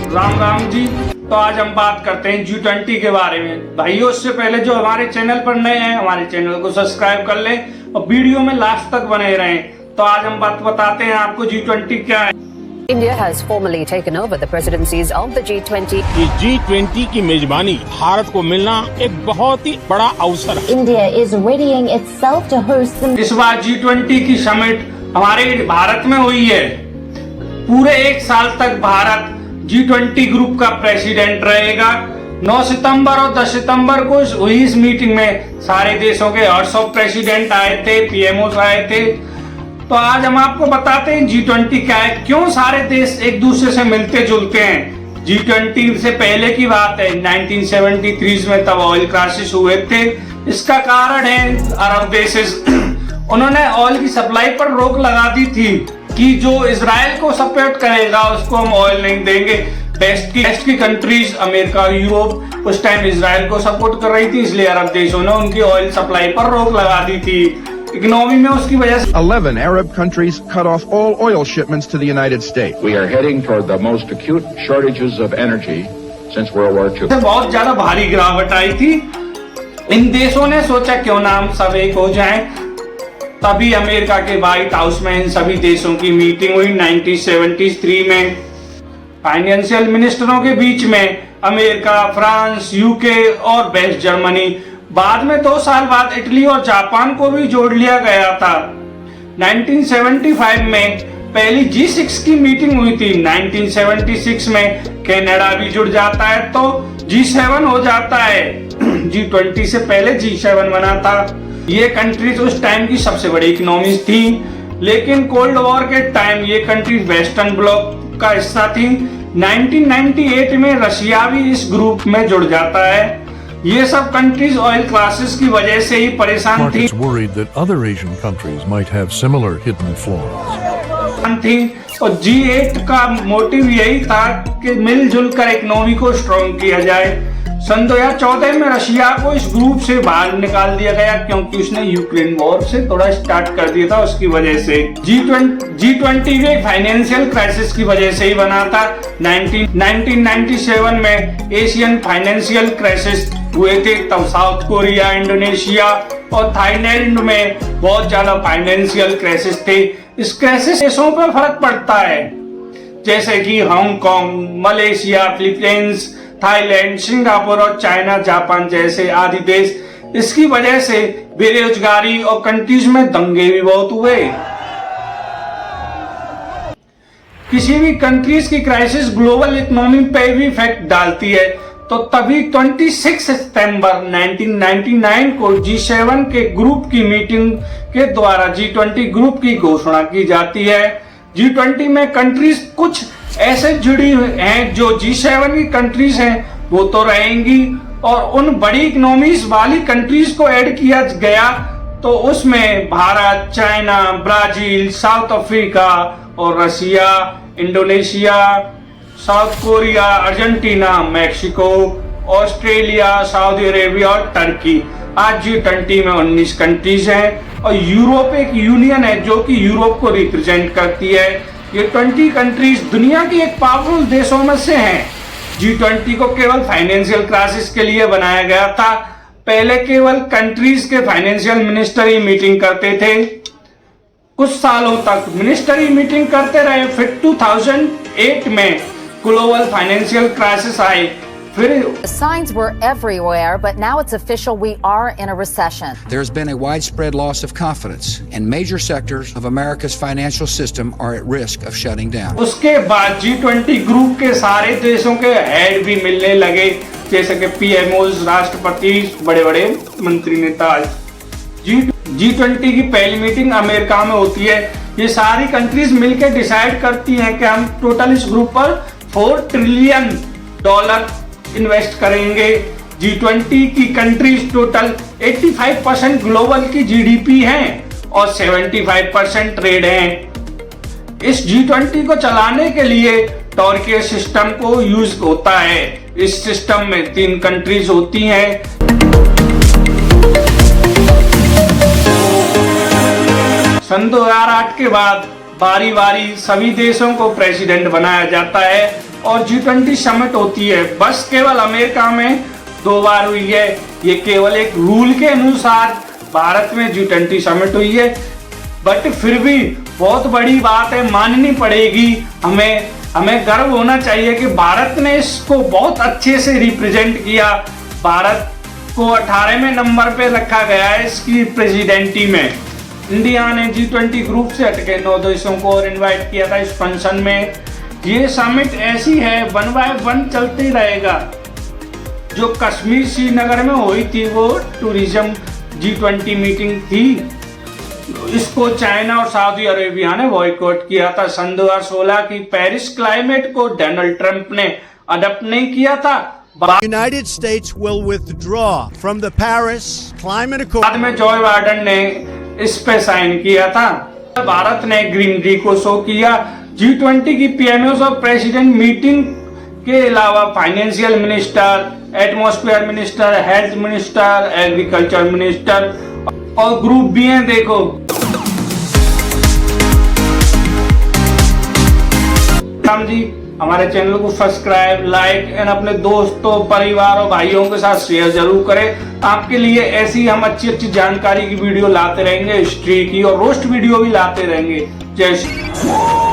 राम राम जी। तो आज हम बात करते हैं G20 के बारे में। भाइयों, उससे पहले जो हमारे चैनल पर नए हैं, हमारे चैनल को सब्सक्राइब कर लें और वीडियो में लास्ट तक बने रहें। तो आज हम बताते हैं आपको G20 क्या है। India has formally taken over the presidencies of the G20. G20 की मेजबानी भारत को मिलना एक बहुत ही बड़ा अवसर है। India is readying itself to host the... इस बार G20 की समिट हमारे भारत में हुई है। पूरे एक साल तक भारत G20 ग्रुप का प्रेसिडेंट रहेगा। 9 सितंबर और 10 सितंबर को हुई इस मीटिंग में सारे देशों के हेड्स ऑफ प्रेसिडेंट आए थे, पीएमओ आए थे। तो आज हम आपको बताते हैं G20 क्या है, क्यों सारे देश एक दूसरे से मिलते जुलते हैं। G20 से पहले की बात है, 1973 में तब ऑयल क्राइसिस हुए थे। इसका कारण है अरब देश उन्होंने ऑयल की सप्लाई पर रोक लगा दी थी कि जो इजराइल को सपोर्ट करेगा उसको हम ऑयल नहीं देंगे। वेस्ट की कंट्रीज अमेरिका, यूरोप उस टाइम इजराइल को सपोर्ट कर रही थी, इसलिए अरब देशों ने उनकी ऑयल सप्लाई पर रोक लगा दी थी। इकोनॉमी में उसकी वजह से 11 Arab countries cut off all oil shipments to the United States. We are heading toward the most acute shortages of energy since World War II. बहुत ज्यादा भारी गिरावट आई थी। इन देशों ने सोचा क्यों ना हम सब एक हो जाएं। तभी अमेरिका के व्हाइट हाउस में इन सभी देशों की मीटिंग हुई 1973 में। फाइनेंशियल मिनिस्टरों के बीच में अमेरिका, फ्रांस, यूके और वेस्ट जर्मनी, बाद में 2 साल बाद इटली और जापान को भी जोड़ लिया गया था। 1975 में पहली G6 की मीटिंग हुई थी। 1976 में कनाडा भी जुड़ जाता है तो G7 हो जाता है। G20 से पहले G7 बना था। ये कंट्रीज उस टाइम की सबसे बड़ी इकोनॉमीज थी, लेकिन कोल्ड वॉर के टाइम ये कंट्रीज वेस्टर्न ब्लॉक का हिस्सा थी। 1998 में रशिया भी इस ग्रुप में जुड़ जाता है। ये सब कंट्रीज ऑयल क्राइसिस की वजह से ही परेशान थी। और G8 का मोटिव यही था कि मिलजुल कर इकोनॉमी को स्ट्रॉन्ग किया जाए। सन 2014 में रशिया को इस ग्रुप से बाहर निकाल दिया गया क्योंकि उसने यूक्रेन वॉर से थोड़ा स्टार्ट कर दिया था। उसकी वजह से G20 भी फाइनेंशियल क्राइसिस की वजह से ही बना था। 1997 में एशियन फाइनेंशियल क्राइसिस हुए थे, तब साउथ कोरिया, इंडोनेशिया और थाईलैंड में बहुत ज्यादा फाइनेंशियल क्राइसिस थे। इस क्राइसिस देशों पर फर्क पड़ता है, जैसे कि Hong Kong, Malaysia, Philippines, Thailand, Singapore और चाइना, जापान जैसे आदि देश। इसकी वजह से बेरोजगारी और कंट्रीज में दंगे भी बहुत हुए। किसी भी कंट्रीज की क्राइसिस ग्लोबल इकोनॉमी पे भी इफेक्ट डालती है। तो तभी 26 सितंबर 1999 को G7 के ग्रुप की मीटिंग के द्वारा G20 ग्रुप की घोषणा की जाती है। G20 में कंट्रीज कुछ ऐसे जुड़ी हैं जो G7 की कंट्रीज हैं वो तो रहेंगी, और उन बड़ी इकोनॉमीज वाली कंट्रीज को ऐड किया गया। तो उसमें Bharat, China, Brazil, South Africa और Russia, Indonesia, South Korea, Argentina, Mexico, Australia, Saudi Arabia और टर्की। आज G20 में 19 कंट्रीज हैं और यूरोप एक यूनियन है जो कि यूरोप को रिप्रेजेंट करती है। ये 20 कंट्रीज दुनिया की एक पावरफुल देशों में से हैं। G20 को केवल फाइनेंशियल क्राइसिस के लिए बनाया गया था। पहले केवल कंट्रीज के फाइनेंशियल मिनिस्टर ही मीटिंग करते थे। कुछ सालों तक मिनिस्टर ही मीटिंग करते रहे। फिर 2008 में global financial crisis I. The signs were everywhere, but now it's official, we are in a recession. There's been a widespread loss of confidence, and major sectors of America's financial system are at risk of shutting down. उसके बाद G20 group के सारे देशों के head भी मिलने लगे, जैसे कि पीएमओज, राष्ट्रपति, बड़े-बड़े मंत्री नेता। G20 की पहली मीटिंग अमेरिका में होती है। ये सारी कंट्रीज मिलकर डिसाइड करती हैं कि हम टोटल इस ग्रुप पर $4 ट्रिलियन इन्वेस्ट करेंगे। G20 की कंट्रीज टोटल 85% ग्लोबल की जीडीपी हैं और 75% ट्रेड हैं। इस G20 को चलाने के लिए टॉर्के सिस्टम को यूज होता है। इस सिस्टम में 3 कंट्रीज होती हैं। सन 2008 के बाद बारी बारी सभी देशों को प्रेसिडेंट बनाया जाता है और G20 समिट होती है। बस केवल अमेरिका में 2 बार हुई है। ये केवल एक रूल के अनुसार भारत में G20 समिट हुई है, बट फिर भी बहुत बड़ी बात है, माननी पड़ेगी। हमें गर्व होना चाहिए कि भारत ने इसको बहुत अच्छे से रिप्रेजेंट किया। भारत को 18वें नंबर पे रखा गया है इसकी प्रेसिडेंटी में। इंडिया ने G20 ग्रुप से हटके 9 देशों को और इनवाइट किया था इस फंक्शन में। ये समिट ऐसी है, 1 बाय 1 चलते रहेगा। जो कश्मीर श्रीनगर में हुई थी वो टूरिज्म G20 मीटिंग थी। इसको चाइना और सऊदी अरेबिया ने बॉयकॉट किया था। सन 2016 की पेरिस क्लाइमेट को डोनाल्ड ट्रंप ने अडॉप्ट नहीं किया था। The United States will withdraw from the Paris Climate Accord. बाद में जो बाइडेन ने इस पे साइन किया था। भारत ने ग्रीनरी को शो किया। G20 की पीएमओ और प्रेसिडेंट मीटिंग के अलावा financial minister, atmosphere minister, health minister, agriculture minister और ग्रुप भी हैं। देखो राम जी, हमारे चैनल को सब्सक्राइब, लाइक एंड अपने दोस्तों, परिवार और भाइयों के साथ शेयर जरूर करें। आपके लिए ऐसी हम अच्छी जानकारी की वीडियो लाते रहेंगे, हिस्ट्री की और रोस्ट वीडियो भी लाते रहेंगे। जय श्री